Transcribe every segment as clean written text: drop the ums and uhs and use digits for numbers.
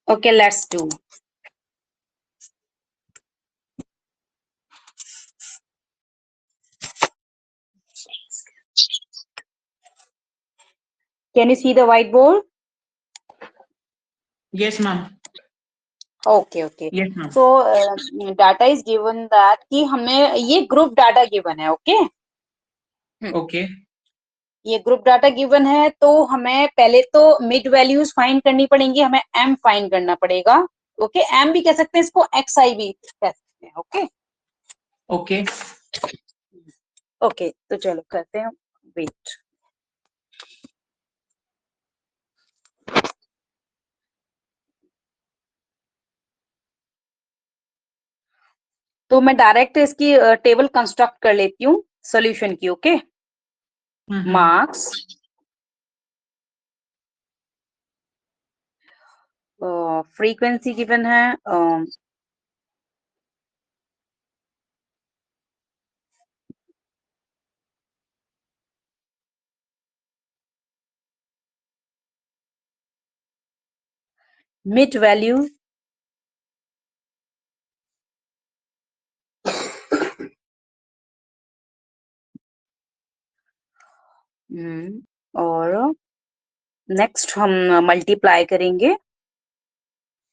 Okay, let's do. Can you see the whiteboard? Yes, ma'am. Okay, okay. Yes, ma'am. So data is given that कि हमें ये group data given है, okay? Okay. ये group data given है, तो हमें पहले तो मिड वैल्यूज फाइंड करनी पड़ेंगी, हमें एम फाइंड करना पड़ेगा। ओके, एम भी कह सकते हैं इसको, एक्स आई भी कह सकते हैं। ओके ओके ओके, तो चलो करते हैं, वेट। तो मैं डायरेक्ट इसकी टेबल कंस्ट्रक्ट कर लेती हूँ सॉल्यूशन की। ओके, मार्क्स, फ्रीक्वेंसी गिवन है, मिड वैल्यू, और नेक्स्ट हम मल्टीप्लाई करेंगे,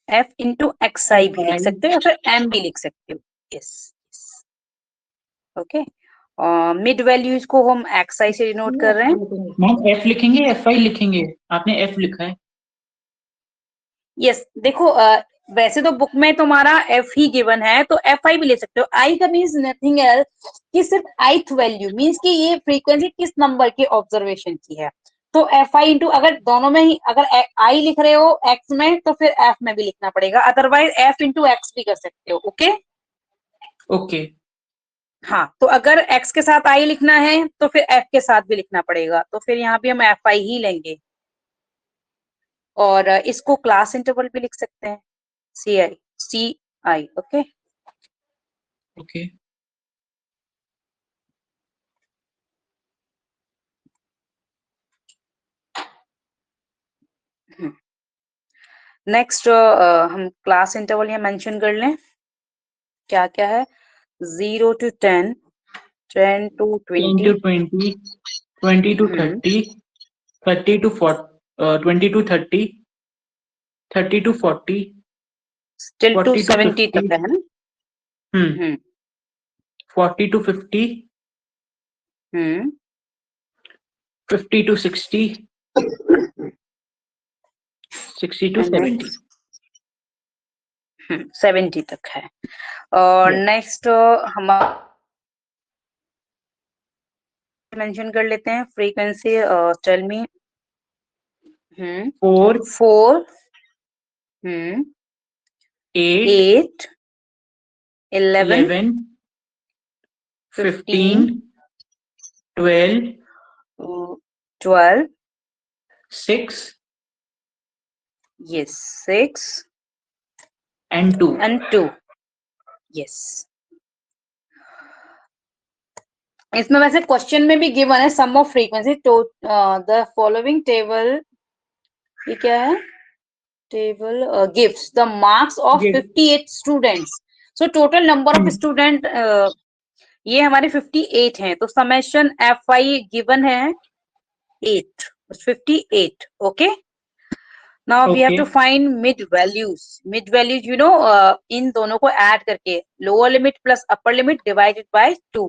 एफ इंटू एक्स आई भी लिख सकते हो या फिर एम भी लिख सकते हो। Yes, okay. मिड वैल्यूज को हम एक्स आई से डिनोट कर रहे हैं। मैम एफ लिखेंगे, एफ आई लिखेंगे? आपने एफ लिखा है। यस, देखो वैसे तो बुक में तुम्हारा एफ ही गिवन है, तो एफ आई भी ले सकते हो। आई का मीन्स नथिंग एल्स कि सिर्फ आइथ वैल्यू, मीन्स कि ये फ्रीक्वेंसी किस नंबर के ऑब्जर्वेशन की है। तो एफ आई इंटू, अगर दोनों में ही अगर आई लिख रहे हो एक्स में, तो फिर एफ में भी लिखना पड़ेगा, अदरवाइज एफ इंटू एक्स भी कर सकते हो। ओके ओके हाँ, तो अगर x के साथ i लिखना है तो फिर f के साथ भी लिखना पड़ेगा, तो फिर यहाँ भी हम fi ही लेंगे। और इसको क्लास इंटरवल भी लिख सकते हैं, ci। ओके, ओके नेक्स्ट हम क्लास इंटरवल यहाँ मेंशन कर लें, क्या क्या है, 0 to 10, 10 to 10 20, to 20, 20 to 30, 30 to 40, 20 to 30, 30 to 40, still to 40 to 70 तक 50, है ना। 40 to 50, 50 to 60, 60 to 70। 70 तक है। और नेक्स्ट हम मेंशन कर लेते हैं frequency, tell me. 4, 4, 8, 11, 15, 12, 12, 6 yes, 6 and 2। and 2, yes। इसमें वैसे क्वेश्चन में भी गिवन है सम ऑफ फ्रीक्वेंसी, तो द फॉलोइंग टेबल, ये क्या है, table gives the marks of 58 students. So total number of student ये हमारे 58 हैं, तो समेशन एफ आई गिवन है 8, 58। Okay, now we have to find mid values. Mid values you know, इन दोनों को ऐड करके lower limit plus upper limit divided by 2,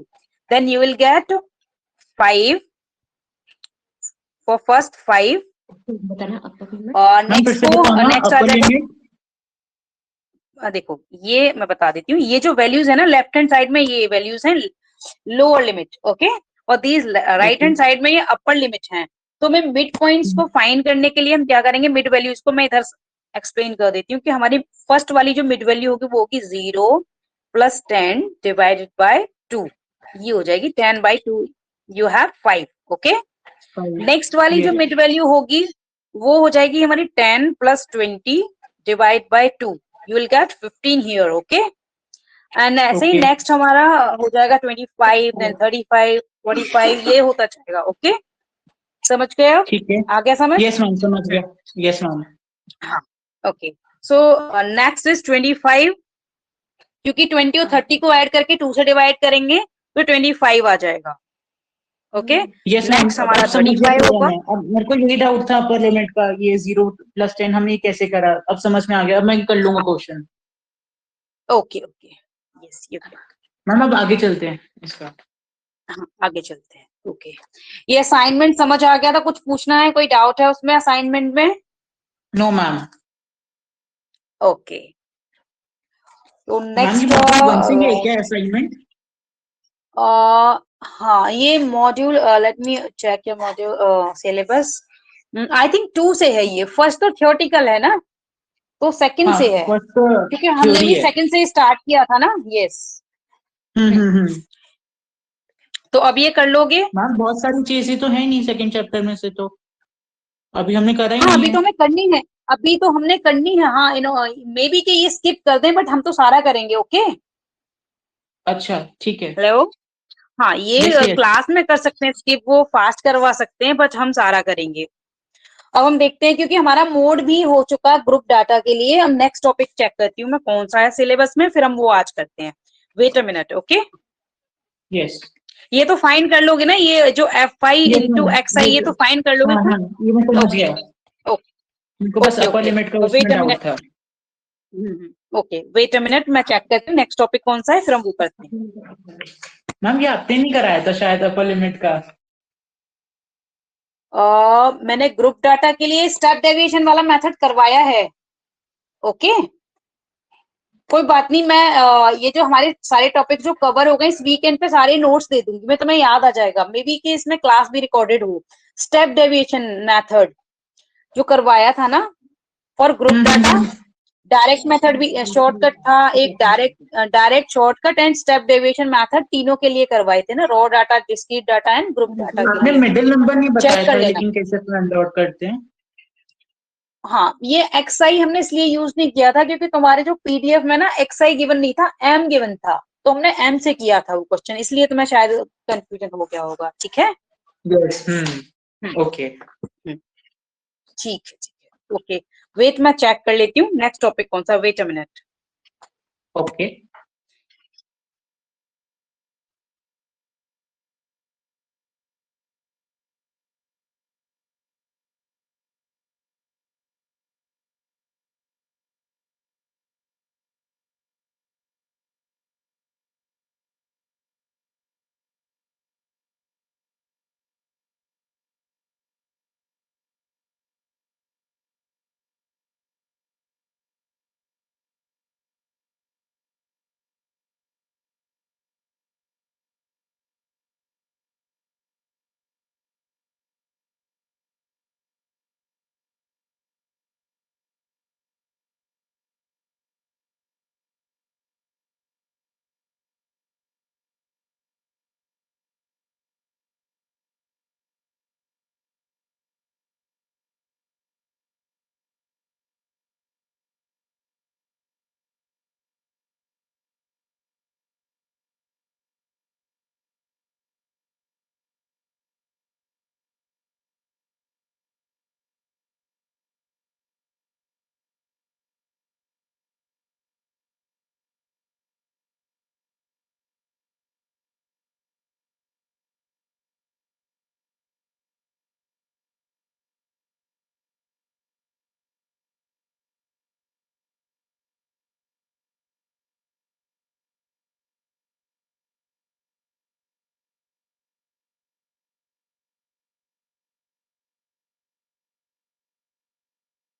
then you will get 5 for first 5, और नेक्स्ट आ जाएगा। देखो ये मैं बता देती हूँ, ये जो वैल्यूज है ना लेफ्ट हैंड साइड में, ये वैल्यूज हैं लोअर लिमिट। ओके, और दीज राइट हैंड साइड में ये अपर लिमिट है। तो मैं मिड पॉइंट्स को फाइंड करने के लिए हम क्या करेंगे, मिड वैल्यूज को मैं इधर एक्सप्लेन कर देती हूँ कि हमारी फर्स्ट वाली जो मिड वैल्यू होगी वो होगी 0 + 10 डिवाइडेड बाय 2, ये हो जाएगी 10 by 2, you have 5। Okay, next वाली जो मिड वैल्यू होगी वो हो जाएगी हमारी 10 + 20 divide by 2, you will get 15 here। okay, and ऐसे ही Okay. नेक्स्ट हमारा हो जाएगा 25, देन 35, 45, ये होता जाएगा। ओके, समझ गए आप? ठीक है। आ गया समझ? यस मैम, समझ गया। Yes ma'am. हाँ, ओके। सो नेक्स्ट इज 25, क्योंकि 20 और 30 को ऐड करके 2 से डिवाइड करेंगे तो 25 आ जाएगा। ओके, यस मैम, नेक्स्ट हमारा अब समझ गया 35 पूरा होगा। मैं। अब मेरे को यही डाउट था अपर लिमिट का, ये 0 + 10 हमने कैसे करा, अब समझ में आ गया। अब मैं कर लूंगा question. Okay okay, yes you can. Ma'am अब आगे चलते हैं इसका। हाँ, आगे चलते हैं। ओके, ये असाइनमेंट समझ आ गया था? कुछ पूछना है? कोई डाउट है उसमें असाइनमेंट में? No ma'am. ओके, तो मैम ये नेक्स्ट मॉड्यूल 1 से ही है क्या असाइनमेंट? हाँ, ये module, let me check your module syllabus. I think 2 से है ये। फर्स्ट तो थियोरेटिकल है ना, तो सेकंड हाँ, से है, फर्स्ट क्योंकि हमने थ्योरी भी है। सेकंड से स्टार्ट किया था ना। यस, तो अब ये कर लोगे? मैम बहुत सारी चीजें तो है नहीं सेकंड चैप्टर में से, तो अभी हमने करा ही हाँ, नहीं अभी है। तो हमें करनी है। अभी तो हमने करनी है। हाँ, मे बी कि ये स्किप कर दें, बट हम तो सारा करेंगे। ओके, अच्छा ठीक है। हेलो। हाँ, यस ये यस। क्लास में कर सकते हैं स्किप, वो फास्ट करवा सकते हैं, बट हम सारा करेंगे। अब हम देखते हैं, क्योंकि हमारा मोड भी हो चुका है ग्रुप डाटा के लिए। हम नेक्स्ट टॉपिक चेक करती हूँ मैं कौन सा है सिलेबस में, फिर हम वो आज करते हैं। Wait a minute. Okay, yes ये तो फाइन कर लोगे ना, ये जो FI yes into ma'am. XI, ये तो फाइन कर लोगे हाँ ना? हाँ, ये मैं समझ ओके गया। इनको बस ओके अपर ओके, लिमिट का उसमें वेट अ डाउट मिनट। था। ओके, वेट अ मिनट, मैं चेक करती हूँ नेक्स्ट टॉपिक कौन सा है, फिर हम वो करते हैं। मैम ये आपने नहीं कराया था शायद अपर लिमिट का? मैंने ग्रुप डाटा के लिए स्टेप डेविएशन वाला मेथड करवाया है। ओके, कोई बात नहीं। मैं ये जो हमारे सारे टॉपिक जो कवर हो गए इस वीकेंड पे सारे नोट्स दे दूंगी मैं, तुम्हें याद आ जाएगा। मे बी कि इसमें क्लास भी रिकॉर्डेड हो। स्टेप डेविएशन मेथड जो करवाया था ना for group data, direct method भी शॉर्टकट था एक, direct shortcut and step deviation method, तीनों के लिए करवाए थे ना, raw data, discrete data and group data के आपने लिए। मिडिल नंबर नहीं चेक बताया कर था लेना। लेकिन कैसे फाइंड आउट करते हैं? हाँ, ये XI हमने इसलिए यूज नहीं किया था क्योंकि तुम्हारे जो PDF में ना XI गिवन नहीं था, M गिवन था, तो हमने M से किया था वो क्वेश्चन, इसलिए तुम्हें शायद कंफ्यूजन हो गया होगा। ठीक है, यस। हम्म, ओके। ठीक है ठीक है। ओके, वेट मैं चेक कर लेती हूँ नेक्स्ट टॉपिक कौन सा। Wait a minute. Okay.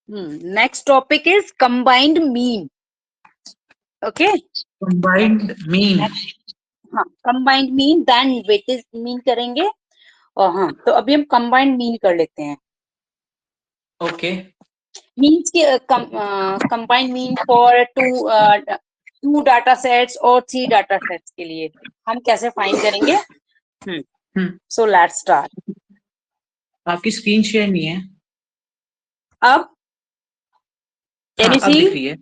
Next topic is combined mean. Okay, combined mean. हाँ, combined mean then weightage mean करेंगे। और हाँ, तो अभी हम कंबाइंड मीन कर लेते हैं। ओके। मीन्स के combined mean for two data sets और 3 डाटा सेट्स के लिए हम कैसे फाइंड करेंगे। So let's start. आपकी स्क्रीन शेयर नहीं है? अब कैन हाँ यू अब सी? दिख रही है।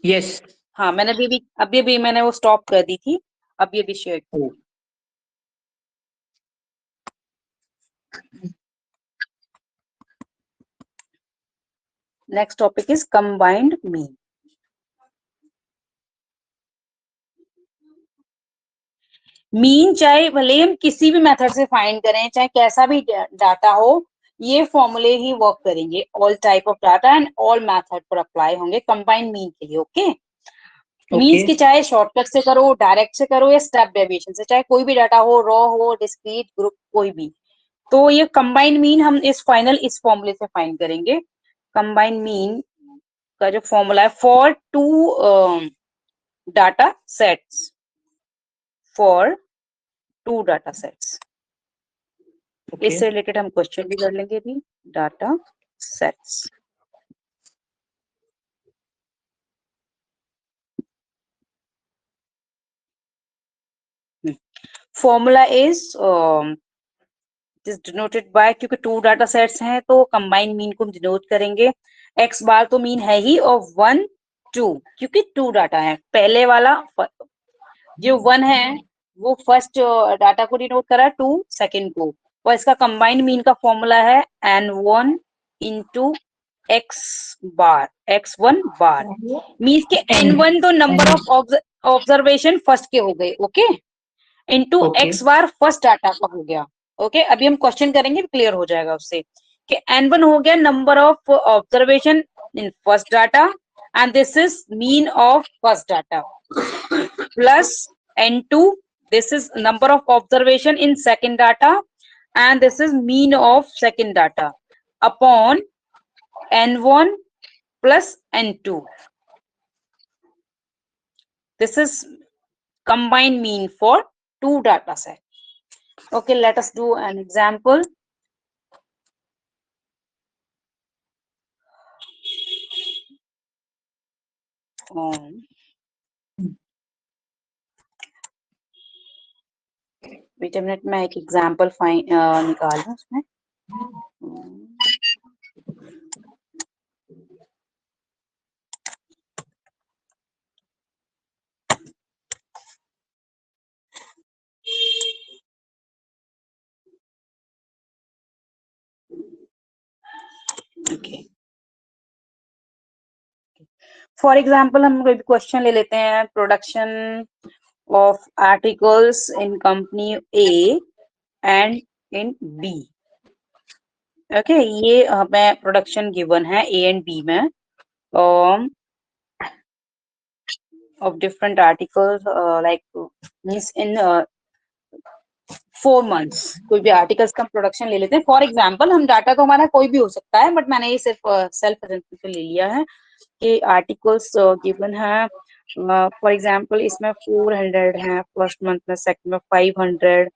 यस। हाँ, मैंने अभी मैंने वो स्टॉप कर दी थी, अभी अभी शेयर की। Next topic is combined mean. Mean चाहे भले हम किसी भी मेथड से फाइंड करें, चाहे कैसा भी डाटा हो, ये फॉर्मूले ही वर्क करेंगे all type of data and all method पर अप्लाई होंगे कंबाइंड मीन के लिए। ओके, मीन्स की चाहे शॉर्टकट से करो, डायरेक्ट से करो या स्टेप डेविएशन से, चाहे कोई भी डाटा हो, रॉ हो, डिस्क्रीट, ग्रुप, कोई भी, तो ये कंबाइंड मीन हम इस फॉर्मूले से फाइंड करेंगे। कंबाइंड मीन का जो फॉर्मूला है for two data sets, for two data sets, इससे रिलेटेड हम क्वेश्चन भी कर लेंगे अभी। Data sets, formula is denoted by, क्योंकि टू डाटा सेट्स हैं तो कंबाइंड मीन को हम डिनोट करेंगे। एक्स बार तो मीन है ही, और 1 2, क्योंकि टू डाटा है, पहले वाला जो 1 है वो फर्स्ट डाटा को डिनोट करा, 2 सेकंड को, और इसका कंबाइंड मीन का फॉर्मूला है n1 इंटू एक्स बार, x1 बार, मीन्स के n1 तो नंबर ऑफ ऑब्जर्वेशन फर्स्ट के हो गए, ओके, इंटू एक्स बार फर्स्ट डाटा का हो गया। ओके, अभी हम क्वेश्चन करेंगे, क्लियर हो जाएगा उससे कि n1 हो गया number of observation in first data and this is mean of first data, plus n2, this is number of observation in second data and this is mean of second data, upon n1 plus n2, this is combined mean for two data set. Okay, let us do an example. Wait a minute, मैं एक example निकाल लूं उसमें। Okay. For example हम कोई question ले लेते हैं, production of articles in company A and in B. Okay, ये हमें प्रोडक्शन गिवन है ए एंड बी में of different articles, like means in 4 months, कोई भी आर्टिकल्स का प्रोडक्शन ले लेते हैं। फॉर एग्जाम्पल, हम डाटा तो हमारा कोई भी हो सकता है, बट मैंने ये सिर्फ सेल्फ एग्जाम्पल ले लिया है कि आर्टिकल्स गिवन है। फॉर एग्जाम्पल इसमें 400 है फर्स्ट मंथ में, सेकंड में 500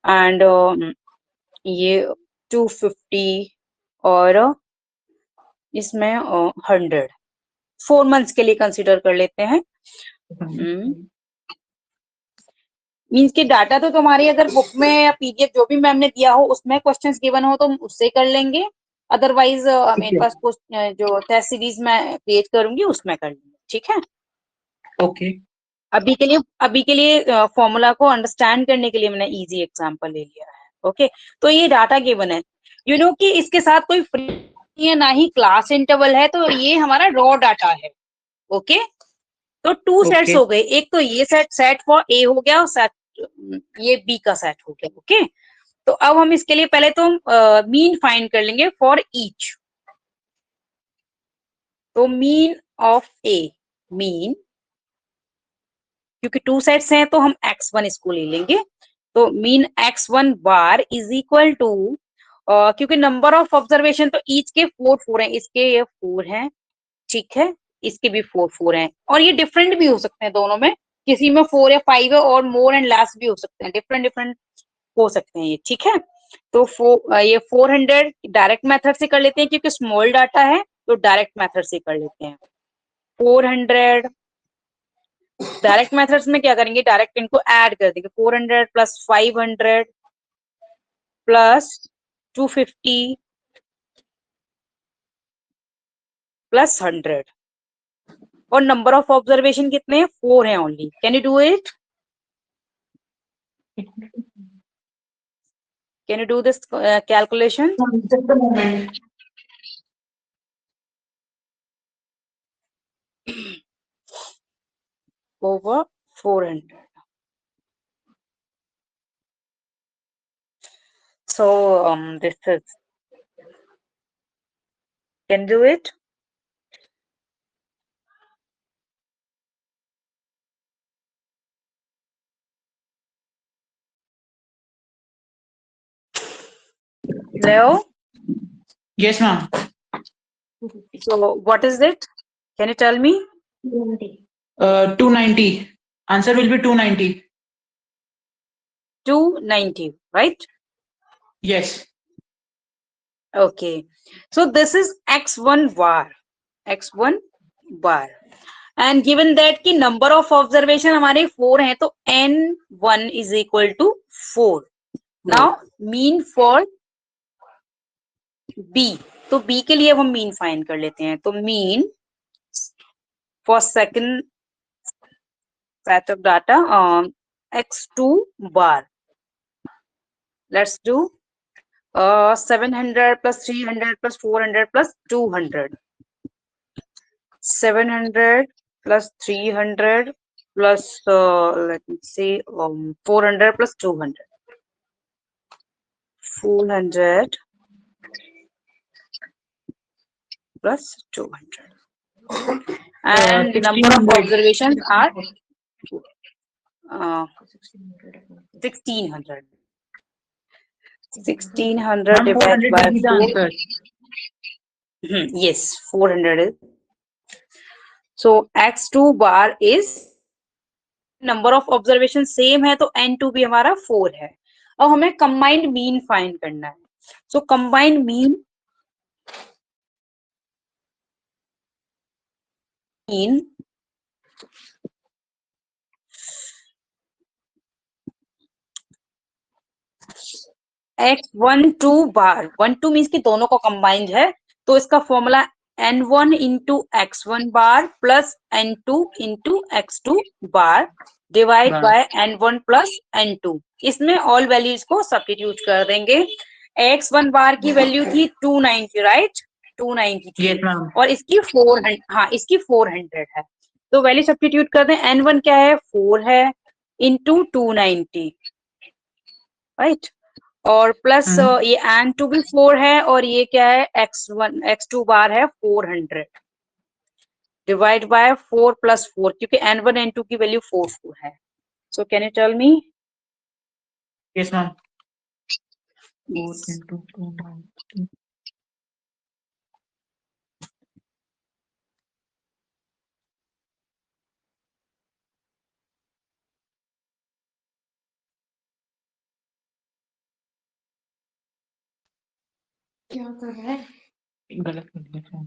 एंड ये 250 और इसमें 100, 4 months के लिए कंसिडर कर लेते हैं। मीन्स के डाटा तो तुम्हारी अगर बुक में या पीडीएफ जो भी मैम ने दिया हो उसमें क्वेश्चंस गिवन हो तो हम उससे कर लेंगे, अदरवाइज मेरे पास जो टेस्ट सीरीज में क्रिएट करूंगी उसमें कर लेंगे, ठीक है। ओके, अभी के लिए फॉर्मूला को अंडरस्टैंड करने के लिए मैंने इजी एग्जांपल ले लिया है। ओके, तो ये डाटा गिवन है, यू नो कि इसके साथ कोई फ्री है ना ही क्लास इंटरवल है, तो ये हमारा रॉ डाटा है। ओके, तो 2 सेट्स हो गए, एक तो ये सेट फॉर ए हो गया और सेट ये बी का सेट हो गया। ओके, तो अब हम इसके लिए पहले तो मीन फाइंड कर लेंगे फॉर ईच। तो मीन ऑफ ए, मीन, क्योंकि 2 सेट्स हैं तो हम x1 इसको ले लेंगे, तो mean x1 bar is equal to, क्योंकि नंबर ऑफ ऑब्जर्वेशन तो ईच के 4 हैं, इसके ये 4 हैं, ठीक है, इसके भी 4 हैं, और ये डिफरेंट भी हो सकते हैं दोनों में, किसी में 4 या 5 है और मोर एंड लेस भी हो सकते हैं, डिफरेंट हो सकते हैं ये, ठीक है। तो ये 400 डायरेक्ट मेथड से कर लेते हैं क्योंकि स्मॉल डाटा है, तो डायरेक्ट मेथड से कर लेते हैं। 400 डायरेक्ट मेथड्स में क्या करेंगे, डायरेक्ट इनको ऐड कर देंगे, 400 प्लस 500 प्लस 250 प्लस 100, और नंबर ऑफ ऑब्जर्वेशन कितने हैं? 4 हैं only. Can you do it? Can you do this calculation? Just a moment. Over 400. So this is, can do it? Leo? Yes, ma'am. So what is it? Can you tell me? 290. Answer will be 290. 290, right? Yes. Okay. So this is x1 bar. x1 bar. And given that कि number of observation हमारे 4 हैं, तो n1 is equal to 4. Now mean for b. तो b के लिए अब हम mean find कर लेते हैं. तो mean for second set of data x2 bar. Let's do 700 plus 300 plus 400 plus 200. 700 plus 300 plus let me see 400 plus 200. 400 plus 200. And number of 1600. observations are 1600. 1600 Ma'am, divided 400 by will be the 4. answer. Yes, 400 is. So x2 bar is number of observation same है, तो n2 भी हमारा 4 है. अब हमें combined mean find करना है. So combined mean x12 bar. 1 2 means कि दोनों को कंबाइंड है, तो इसका formula n1 into x1 bar plus n2 into x2 bar divide by n1 plus n2. इसमें ऑल वैल्यूज को सब्स्टिट्यूट कर देंगे. x1 बार की वैल्यू थी 290, राइट? 290 थी. Yes, ma'am. और इसकी 400, हाँ इसकी 400 है. तो वैल्यू सब्स्टिट्यूट कर दें. n1 क्या है? 4 है इंटू 290, राइट? और प्लस ये n2 भी 4 है और ये क्या है? x2 बार है 400 डिवाइड बाय 4 प्लस 4, क्योंकि n1 n2 की वैल्यू 4 4 है. So can you tell me? Yes, ma'am. 4 into 290. क्या कर रहा है? गलत कर दिया फोन.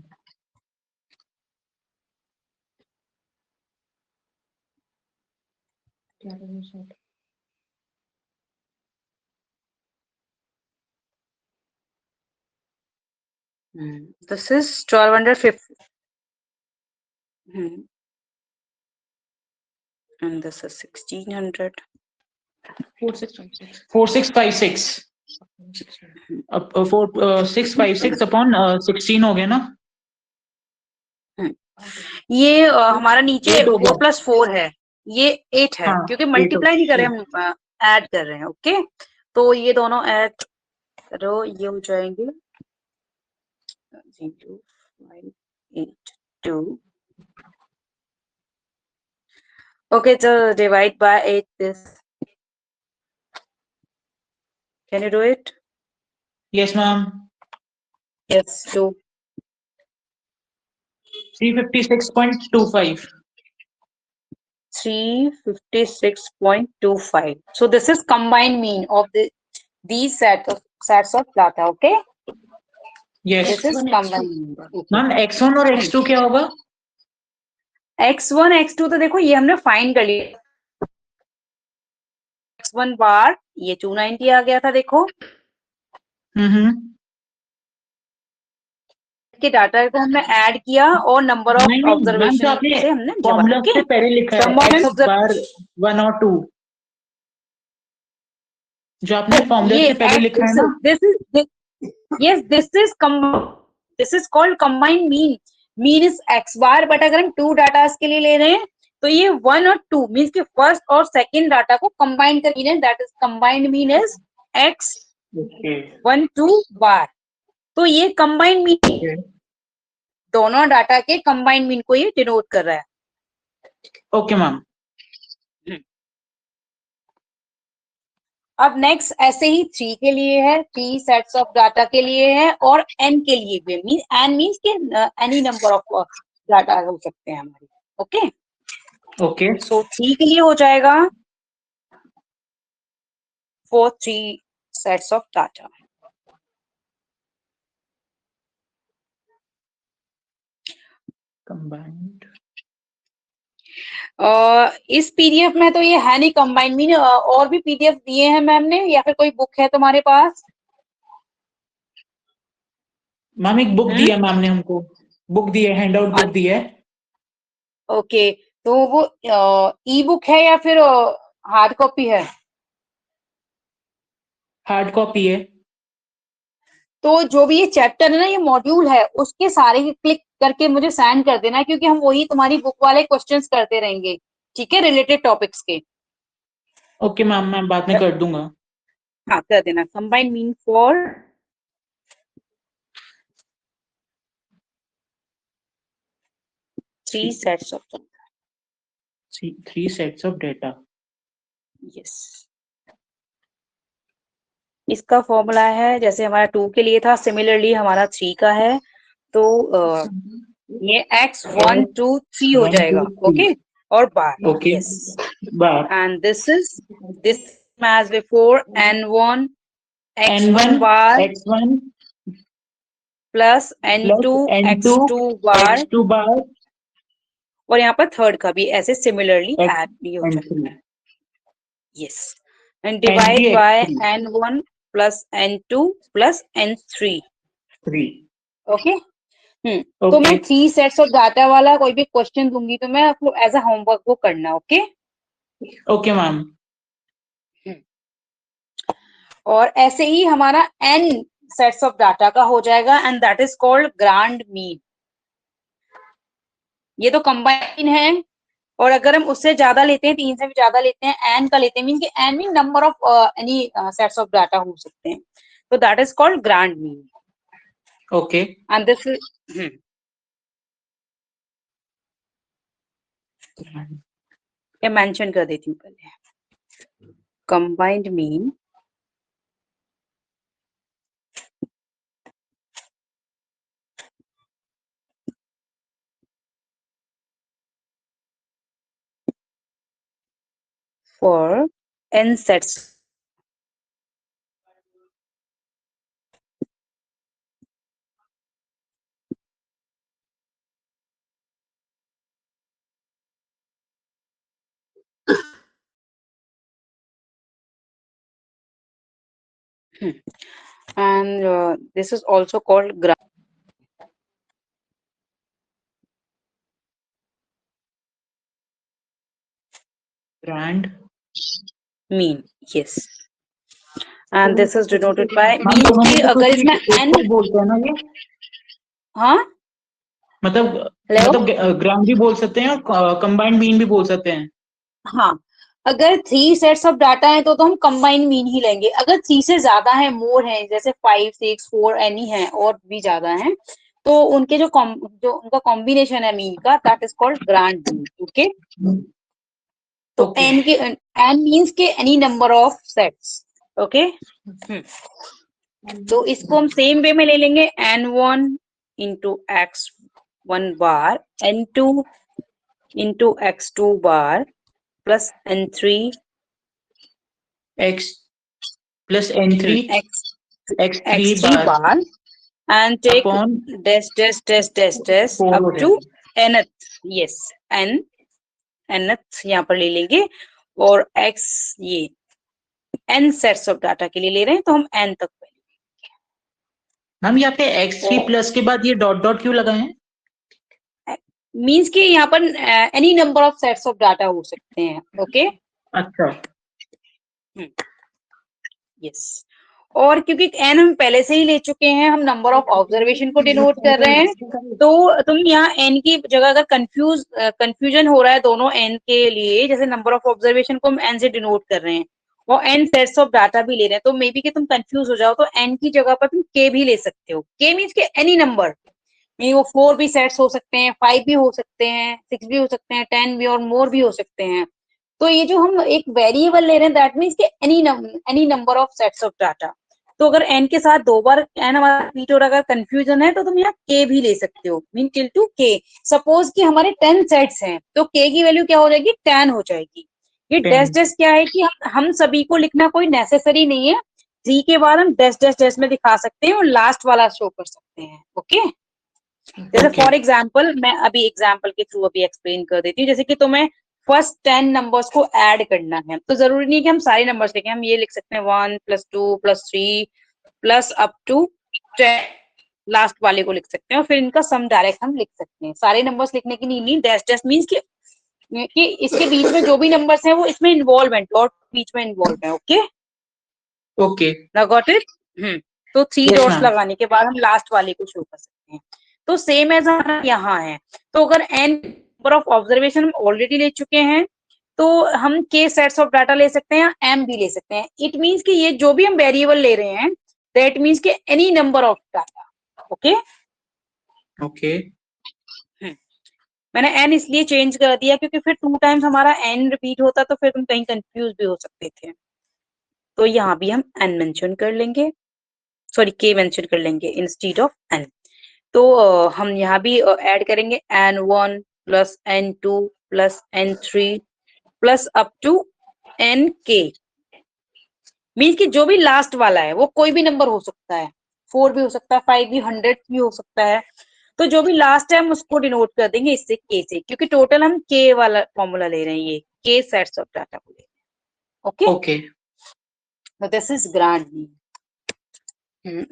क्या कर रहा है? This is 1250. And this is 1600. 4656. 4656. 656 upon 16 हो गया ना? ये हमारा नीचे 8 हो गया. 4 प्लस 4 है, ये 8 है. हाँ, क्योंकि 8 मल्टीप्लाई नहीं कर रहे, हो हम ऐड कर रहे हैं. ओके, तो ये दोनों ऐड करो, ये हो जाएंगे 0582. Okay, so divide by 8 this. Can you do it? Yes, ma'am. Yes, do. 356.25. 356.25. So this is combined mean of these sets of data. Okay. Yes. This is combined mean. Okay. Ma'am, x1 और x2 क्या होगा? x1 x2 तो देखो ये हमने find कर लिया. x1 बार ये 290 आ गया था, देखो. के डाटा को हमने ऐड किया और नंबर ऑफ नहीं नहीं मैम, जो ऑब्जर्वेशन आपने से हमने फॉर्मूला जवाब से पहले लिखा Sum है of एक्स observ- बार 1 और 2, जो आपने फॉर्मूला ये से पहले लिखा है ना, yes, this is called combined mean is x bar, but अगर हम 2 डाटा के लिए ले रहे हैं तो ये 1 और 2 मीन्स कि फर्स्ट और सेकंड डाटा को कंबाइन कर मीन है, that is combined mean is x okay 1 2 बार। तो ये कंबाइंड मीन दोनों डाटा के कंबाइंड मीन को ये डिनोट कर रहा है। Okay ma'am. अब नेक्स्ट ऐसे ही 3 के लिए है, 3 सेट्स ऑफ डाटा के लिए है और n के लिए भी मीन n मीन्स के एनी नंबर ऑफ डाटा हो सकते हैं हमारे। ओके ओके सो 3 के लिए हो जाएगा for 3 sets of data। Combined इस पीडीएफ में तो ये है नहीं कंबाइंड मीन, और भी पीडीएफ दिए हैं मैम ने या फिर कोई बुक है तुम्हारे पास? मैम एक बुक दी है मैम ने हमको, बुक दी है, हैंड आउट बुक दी है। ओके तो वो ई बुक है या फिर हार्ड कॉपी है? हार्ड कॉपी है। तो जो भी ये चैप्टर है ना, ये मॉड्यूल है, उसके सारे क्लिक करके मुझे सेंड कर देना, क्योंकि हम वही तुम्हारी बुक वाले क्वेश्चंस करते रहेंगे, ठीक है, रिलेटेड टॉपिक्स के। ओके मैम, मैं बाद में कर दूंगा। हाँ कर देना। Combined mean for three sets of three sets of data. Yes इसका फॉर्मूला है जैसे हमारा 2 के लिए था, सिमिलरली हमारा 3 का है, तो ये x 1 2 3 हो 1 जाएगा। 2 3 ओके और bar. Okay yes bar and this as before n1 x1 n1 bar x1 plus n2 plus n2 x2 bar, x2 bar और यहाँ पर थर्ड का भी ऐसे सिमिलरली x ऐड भी हो जाएगा। n3 yes and divide n3 by x3 n1 plus n2 plus n3। 3 okay तो मैं 3 सेट्स ऑफ डाटा वाला कोई भी क्वेश्चन दूंगी तो मैं आपको एज अ होमवर्क वो करना। Okay okay ma'am. और ऐसे ही हमारा n सेट्स ऑफ डाटा का हो जाएगा and that is called grand mean. ये तो कंबाइन है, और अगर हम उससे ज्यादा लेते हैं, 3 से भी ज्यादा लेते हैं, n का लेते हैं, मीन कि n mean number of any sets of data हो सकते हैं, तो that is called grand mean. Okay and this ये मेंशन कर देती हूँ पहले। Combined mean for n sets and this is also called grand mean। yes and this is denoted by ma'am mean दोनों कि में से अगर कुछ इसमें एक n, को बोलते हैं ना ये, हाँ मतलब हेलो, ग्रांड भी बोल सकते हैं और कंबाइंड मीन भी बोल सकते हैं। हाँ अगर 3 सेट्स ऑफ डाटा है तो हम कंबाइंड मीन ही लेंगे। अगर 3 से ज्यादा है, मोर है, जैसे 5 6 4 एनी है और भी ज्यादा है, तो उनके जो उनका कॉम्बिनेशन है मीन का, that is called grand mean. Okay तो ओके n मीन्स के any number of sets. Okay तो इसको हम सेम वे में ले लेंगे, n1 into x1 bar, n2 into x2 bar plus n3 x plus n3 x3 x3 bar bar and take upon dash dash dash dash dash 4 up हो to जाएगा। nth। yes nth यहाँ पर ले लेंगे, और x ये n sets of data के लिए ले रहे हैं तो हम n तक मैम यहाँ पे x3 प्लस के बाद ये डॉट डॉट क्यों लगाए हैं? मीन्स कि यहाँ पर any number of sets of data हो सकते हैं. ओके. अच्छा. यस. और क्योंकि एन हम पहले से ही ले चुके हैं, हम नंबर ऑफ ऑब्जर्वेशन को डिनोट कर रहे हैं, तो तुम यहाँ एन की जगह अगर कंफ्यूजन हो रहा है दोनों एन के लिए, जैसे नंबर ऑफ ऑब्जर्वेशन को हम एन से डिनोट कर रहे हैं और एन सेट्स ऑफ डाटा भी ले रहे हैं, तो मे बी कि तुम कंफ्यूज हो जाओ, तो एन की जगह पर तुम के भी ले सकते हो. के मीन्स के एनी नंबर, नहीं वो 4 भी सेट्स हो सकते हैं, 5 भी हो सकते हैं, 6 भी हो सकते हैं, 10 भी और मोर भी हो सकते हैं. तो ये जो हम एक वेरिएबल ले रहे हैं, दैट मीन्स के any number of sets of data. तो अगर एन के साथ 2 बार एन हमारा रिपीट हो रहा है, अगर कंफ्यूजन है तो तुम यहाँ के भी ले सकते हो, मीन टिल टू के. सपोज कि हमारे 10 सेट्स हैं, तो के की वैल्यू क्या हो जाएगी, 10 हो जाएगी. ये 10. डैश डैश क्या है कि हम सभी को लिखना कोई नेसेसरी नहीं है. 3 के बाद हम डैश डैश डैश में दिखा सकते हैं और लास्ट वाला शो कर सकते हैं. ओके. जैसे Okay. फॉर एग्जाम्पल, मैं अभी एग्जाम्पल के थ्रू अभी एक्सप्लेन कर देती हूँ. जैसे कि तुम्हें फर्स्ट 10 नंबर्स को ऐड करना है, तो जरूरी नहीं है कि हम सारे नंबर्स लिखें. हम ये लिख सकते हैं 1 + 2 + 3 प्लस अप टू 10, लास्ट वाले को लिख सकते हैं और फिर इनका सम डायरेक्ट हम लिख सकते हैं. सारे नंबर्स लिखने की नहीं. डैश डैश मीन्स कि इसके बीच में जो भी नंबर्स हैं वो इसमें इन्वॉल्व है, डॉट बीच में इन्वॉल्व है. Okay. Okay. Now got it? तो 3 Yes, डॉट्स ma'am. लगाने के बाद हम लास्ट वाले को शो कर सकते हैं. तो सेम एज हमारा यहाँ है. तो अगर एन नंबर ऑफ ऑब्जर्वेशन हम ऑलरेडी ले चुके हैं, तो हम के सेट्स ऑफ डाटा ले सकते हैं या एम भी ले सकते हैं. इट मीन्स कि ये जो भी हम वेरिएबल ले रहे हैं, दैट मीन्स कि any number of data. Okay. Okay. मैंने एन इसलिए चेंज कर दिया क्योंकि फिर 2 टाइम्स हमारा एन रिपीट होता तो फिर तुम कहीं कंफ्यूज भी हो सकते थे. तो यहाँ भी हम एन मेंशन कर लेंगे, सॉरी के मेंशन कर लेंगे इंस्टीड ऑफ एन. तो हम यहाँ भी ऐड करेंगे n1 + n2 + n3 plus up to nk. Means कि जो भी लास्ट वाला है वो कोई भी नंबर हो सकता है, 4 भी हो सकता है, 5 भी, 100 भी हो सकता है. तो जो भी लास्ट है हम उसको डिनोट कर देंगे इससे के से, क्योंकि टोटल हम के वाला फॉर्मूला ले रहे हैं, ये के सेट्स ऑफ डाटा को ले रहे हैं. ओके. Okay. तो दिस इज ग्रांड मीन.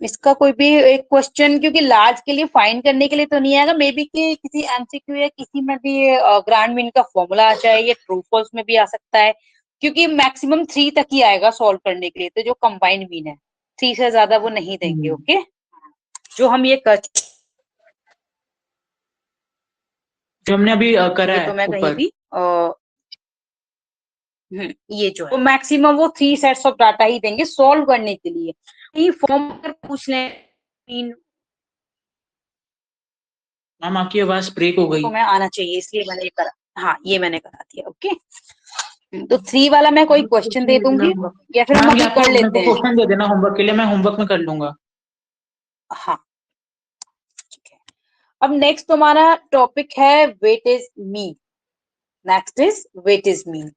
इसका कोई भी एक क्वेश्चन, क्योंकि लार्ज के लिए फाइंड करने के लिए तो नहीं आएगा, मे बी कि किसी एमसीक्यू या किसी में भी ग्रांड मीन का फॉर्मूला आ जाए, या ट्रू फॉल्स में भी आ सकता है, क्योंकि मैक्सिमम 3 तक ही आएगा सॉल्व करने के लिए. तो जो कंबाइंड मीन है 3 से ज्यादा वो नहीं देंगे. ओके. जो हम ये कर, जो हमने अभी करा ये है तो मैं कहीं ऊपर. भी ये जो है तो मैक्सिमम वो 3 सेट्स ऑफ डाटा ही देंगे सॉल्व करने के लिए. ये फॉर्म पर पूछ लें मीन, मैम आपकी आवाज ब्रेक हो गई. तो मैं आना चाहिए इसलिए मैंने ये करा. हाँ, ये मैंने करा दिया. ओके. तो 3 वाला मैं कोई क्वेश्चन दे दूंगी या फिर हम मैम अभी या तो कर मेरे लेते को हैं. क्वेश्चन दे देना होमवर्क के लिए, मैं होमवर्क में कर लूंगा. हाँ, ठीक है. अब नेक्स्ट तुम्हारा टॉपिक है weightage mean. Next is weightage mean.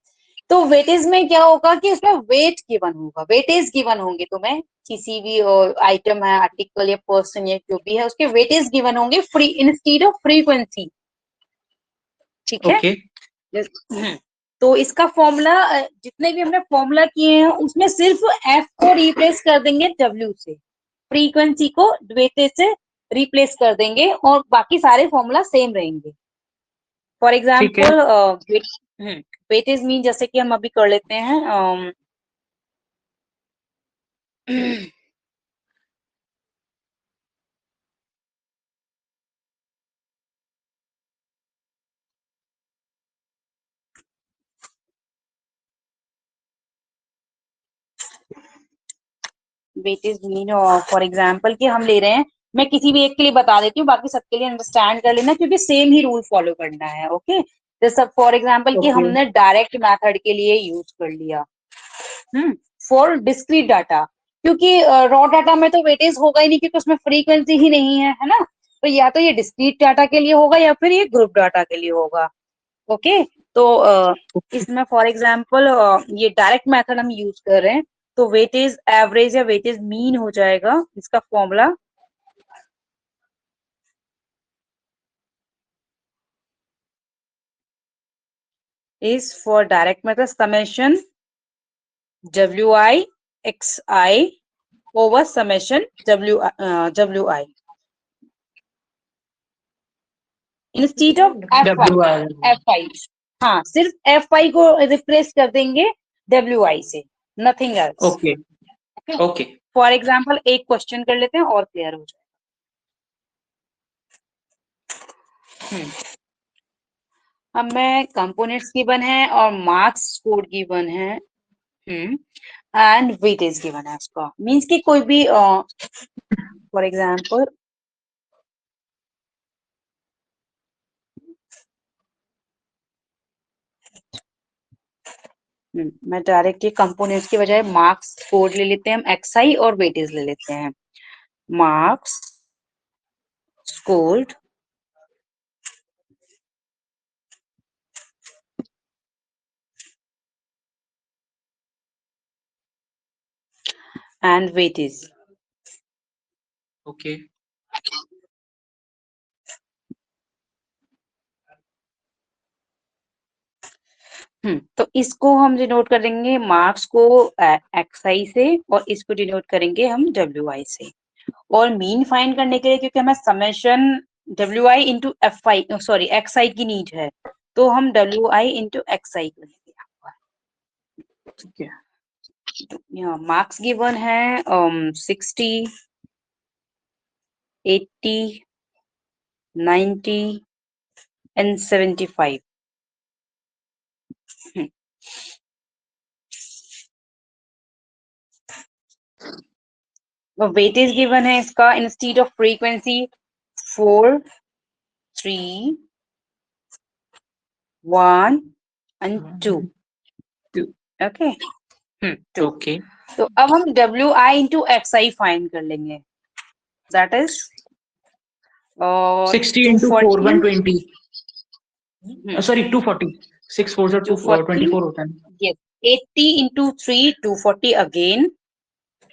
तो वेटेज में क्या होगा कि उसमें वेट गिवन होगा, वेटेज गिवन होंगे तुम्हें. किसी भी आइटम है, आर्टिकल या पर्सन या जो भी है, उसके वेटेज गिवन होंगे फ्री इंस्टीड ऑफ फ्रीक्वेंसी. ठीक है. Okay. तो इसका फॉर्मूला, जितने भी हमने फॉर्मूला किए हैं उसमें सिर्फ एफ को रिप्लेस कर देंगे डब्ल्यू से, फ्रीक्वेंसी को वेटेज से रिप्लेस कर देंगे और बाकी सारे फॉर्मूला सेम रहेंगे. फॉर ठीक है. एग्जाम्पल वेटेज मीन, जैसे कि हम अभी कर लेते हैं वेटेज मीन. फॉर एग्जाम्पल कि हम ले रहे हैं, मैं किसी भी एक के लिए बता देती हूँ, बाकी सबके लिए अंडरस्टैंड कर लेना, क्योंकि सेम ही रूल फॉलो करना है. ओके. जैसे फॉर एग्जाम्पल कि Okay. हमने डायरेक्ट मेथड के लिए यूज कर लिया फॉर डिस्क्रीट डाटा, क्योंकि रॉ डाटा में तो वेटेज होगा ही नहीं, क्योंकि उसमें फ्रीक्वेंसी ही नहीं है ना. तो या तो ये डिस्क्रीट डाटा के लिए होगा या फिर ये ग्रुप डाटा के लिए होगा. ओके. तो इसमें फॉर एग्जाम्पल ये डायरेक्ट मेथड हम यूज कर रहे हैं, तो वेटेज एवरेज या वेटेज मीन हो जाएगा इसका formula. Is for direct method summation WI XI over summation wi instead of fi. हाँ, सिर्फ fi को रिप्लेस कर देंगे wi से, nothing else. Okay okay. For example एक क्वेश्चन कर लेते हैं और क्लियर हो जाएगा. हमें कंपोनेंट्स गिवन है और मार्क्स स्कोर गिवन है एंड वेटेज गिवन है उसका. मींस कि कोई भी फॉर एग्जाम्पल मैं डायरेक्ट ये कंपोनेंट्स की बजाय मार्क्स स्कोर ले लेते हैं हम, एक्सआई और वेटेज ले लेते हैं. Marks scored and weightage. Okay. तो इसको हम डिनोट करेंगे मार्क्स को एक्सआई से और इसको डिनोट करेंगे हम डब्ल्यूआई से. और मीन फाइंड करने के लिए क्योंकि हमें summation W I into F I sorry X I की नीड है, तो हम डब्ल्यूआई इंटू एक्सआई करेंगे. ठीक है. यहाँ मार्क्स गिवन है 60, 80, 90 एंड 75. वेटेज गिवन है इसका instead of frequency 4, 3, 1 and 2. Okay. Okay. तो अब हम WI इंटू XI फाइंड कर लेंगे. That is 60 into 4 120. सॉरी 240. 6 4 से 224 होता है. Yes. 80 into 3 240 again.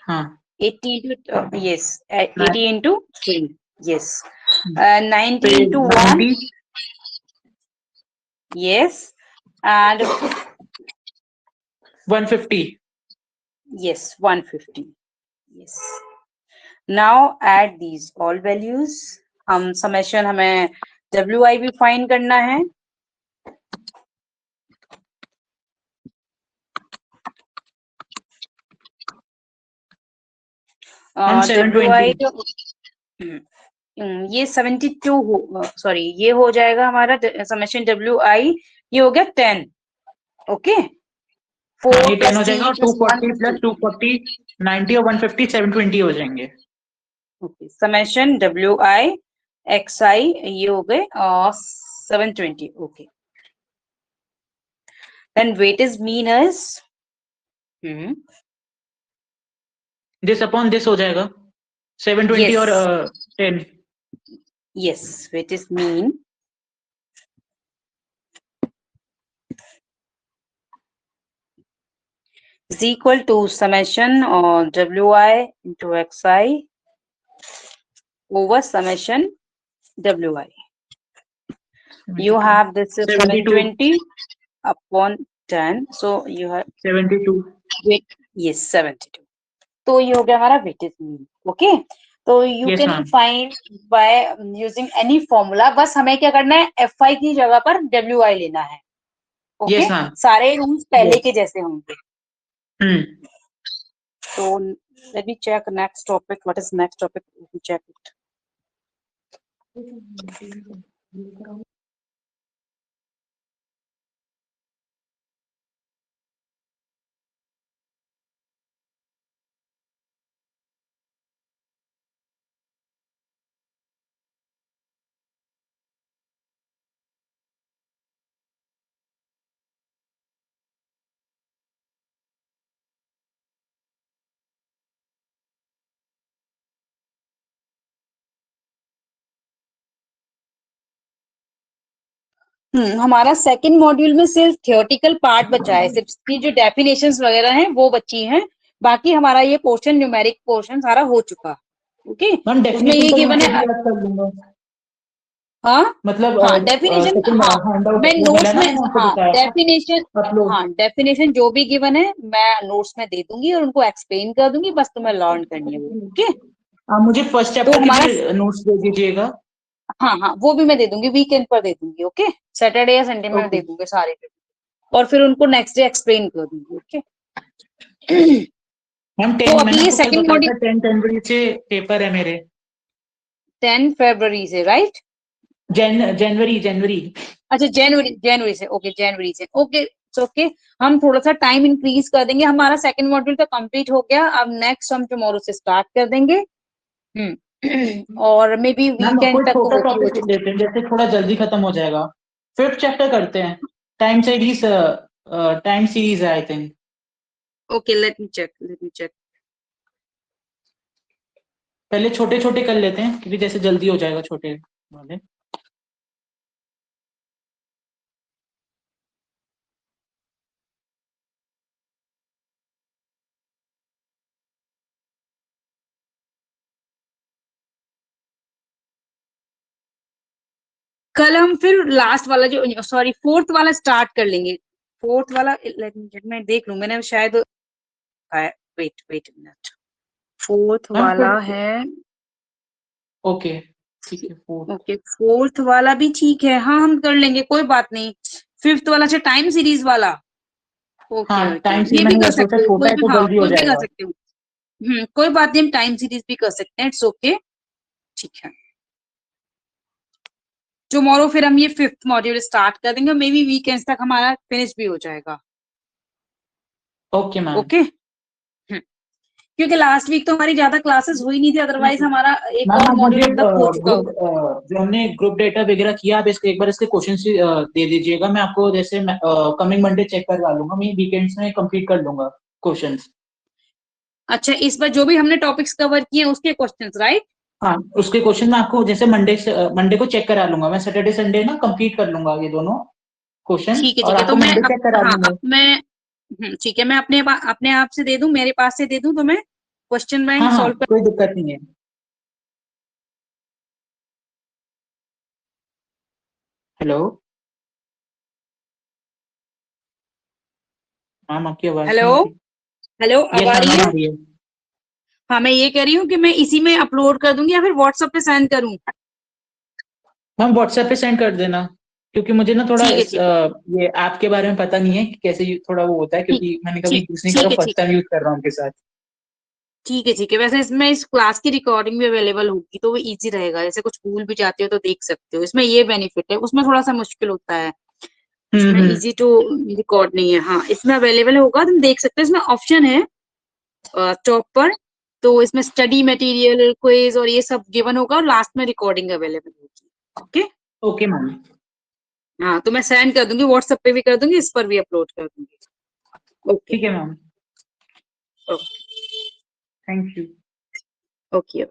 हाँ. 80 into yes 80 into 3 yes. 90 into 1 yes and 150. yes 150 yes. Now add these all values. हम समेशन हमें WI भी फाइंड करना है. WI ये 72 हो सॉरी ये हो जाएगा हमारा समेशन WI ये हो गया 10. ओके. 4 10 हो जाएगा. 240 प्लस 240 90 और 150 720 हो जाएंगे. ओके. समेशन WI XI ये हो गए 720. Okay. Then weightage mean is this upon this हो जाएगा 720 yes. और 10. yes weightage mean is equal to summation of WI into XI over summation WI. You have this 720 upon 10, so you have 72. yes 72. तो ये हो गया हमारा weightage mean. Okay. तो you can find by using any formula. बस हमें क्या करना है FI की जगह पर WI लेना है. ओके. सारे रूल्स पहले के जैसे होंगे. So let me check next topic. What is next topic? Let me check it. हमारा सेकंड मॉड्यूल में सिर्फ थियोरेटिकल पार्ट बचा है. सिर्फ इसकी जो डेफिनेशंस वगैरह हैं वो बची हैं. बाकी हमारा ये पोर्शन न्यूमेरिक पोर्शन सारा हो चुका. ओके. उसमें ये गिवन है हाँ मतलब हाँ डेफिनेशन, हाँ मैं नोट्स में, हाँ डेफिनेशन, अपलोड। हाँ डेफिनेशन जो भी गिवन है मैं नोट्स में दे दूंगी और उनको एक्सप्लेन कर दूंगी, बस तुम्हें लर्न करनी है वो। ओके, आप मुझे फर्स्ट तो चैप्टर के हमारा, भी नोट्स दे दीजिएगा। हाँ हाँ वो भी मैं दे दूंगी, वीकेंड पर दे दूंगी। ओके, सैटरडे या संडे में ओके दे दूंगी सारे, और फिर उनको नेक्स्ट डे एक्सप्लेन कर दूंगी। ओके मैम तो मैंने अभी ये आपको कल सेकंड बताया मॉड्यूल था 10 जनवरी से पेपर है मेरे। 10 फरवरी से, राइट? जनवरी जनवरी। अच्छा जनवरी, जनवरी से, ओके जनवरी से, ओके ओके। हम थोड़ा सा टाइम इंक्रीज कर देंगे, हमारा सेकंड मॉड्यूल तो कंप्लीट हो गया, अब नेक्स्ट हम टुमारो से स्टार्ट कर देंगे। और मे बी मैम वीकेंड कोई तक छोटा वो भी हो टॉपिक जाए। लेते हैं जैसे थोड़ा जल्दी खत्म हो जाएगा। फिफ्थ चैप्टर करते हैं। टाइम सीरीज है I think. Okay let me check, let me check. पहले छोटे छोटे कर लेते हैं क्योंकि जैसे जल्दी हो जाएगा छोटे वाले। कल हम फिर लास्ट वाला जो, सॉरी फोर्थ वाला स्टार्ट कर लेंगे। फोर्थ वाला लेट मी चेक, मैं देख लूं, मैंने शायद, wait wait minute, fourth ma'am वाला फिफ्थ। है। ओके ठीक है फोर्थ। ओके फोर्थ वाला भी ठीक है, हाँ हम कर लेंगे, कोई बात नहीं। फिफ्थ वाला अच्छा टाइम सीरीज वाला, ओके हाँ ओके टाइम सीरीज ये भी मैंने कर सोचा सकते हो, छोटा कोई है भी, तो हाँ जल्दी हो कोई भी कर जाएगा। सकते हो। कोई बात नहीं, हम टाइम सीरीज भी कर सकते हैं, इट्स ओके, ठीक है। टुमारो फिर हम ये फिफ्थ मॉड्यूल स्टार्ट कर देंगे, मे बी वीकेंड्स तक हमारा फिनिश भी हो जाएगा। Okay ma'am. ओके, क्योंकि लास्ट वीक तो हमारी ज्यादा क्लासेस हुई नहीं थी, अदरवाइज हमारा एक मैम और आप मॉड्यूल मुझे बिल्डअप हो चुका ग्रुप होता। जो हमने ग्रुप डेटा वगैरह किया आप इसके एक बार इसके क्वेश्चन दे दीजिएगा। मैं आपको जैसे कमिंग मंडे चेक करवा लूंगा। मैं वीकेंड्स में कंप्लीट कर लूंगा क्वेश्चंस। अच्छा इस बार जो भी हमने टॉपिक्स कवर किए हैं उसके क्वेश्चंस, राइट? हाँ उसके क्वेश्चन मैं आपको जैसे मंडे को चेक करा लूंगा। मैं सैटरडे संडे ना कंप्लीट कर लूंगा ये दोनों क्वेश्चन और ठीक है, तो आपको मैं मंडे चेक करा हाँ दूंगा। अब मैं, ठीक है, मैं अपने आप से दे दूं, मेरे पास से दे दूं तो मैं क्वेश्चन हाँ बैंक हाँ सॉल्व कर। कोई दिक्कत नहीं है। हेलो मैम आपकी आवाज हेलो, नहीं आ रही। हेलो अब यस आ मैम रही अब है? आ रही है। हाँ मैं ये कह रही हूँ कि मैं इसी में अपलोड कर दूंगी या फिर व्हाट्सएप पे सेंड करूँ? मैम व्हाट्सएप पे सेंड कर देना क्योंकि मुझे ना थोड़ा ठीक है इस ठीक है ये ऐप के बारे में पता नहीं है कि कैसे थोड़ा वो होता है ठीक क्योंकि मैंने कभी ठीक यूज नहीं ठीक करा। है फर्स्ट ठीक है टाइम यूज कर रहा हूँ उनके साथ। ठीक है। वैसे इसमें इस क्लास की रिकॉर्डिंग भी अवेलेबल होगी तो वो इजी रहेगा, जैसे कुछ भूल भी जाते हो तो देख सकते हो, इसमें ये बेनिफिट है, उसमें थोड़ा सा मुश्किल होता है, उसमें हम्म। इजी टू रिकॉर्ड नहीं है। हाँ इसमें अवेलेबल होगा, तुम देख सकते हो, इसमें ऑप्शन है टॉप पर, तो इसमें स्टडी मटेरियल, क्विज और ये सब गिवन होगा और लास्ट में रिकॉर्डिंग अवेलेबल होगी। Okay, okay ma'am. हाँ तो मैं सेंड कर दूंगी, व्हाट्सएप पे भी कर दूंगी, इस पर भी अपलोड कर दूंगी। ओके ठीक है ma'am. Okay thank you. Okay.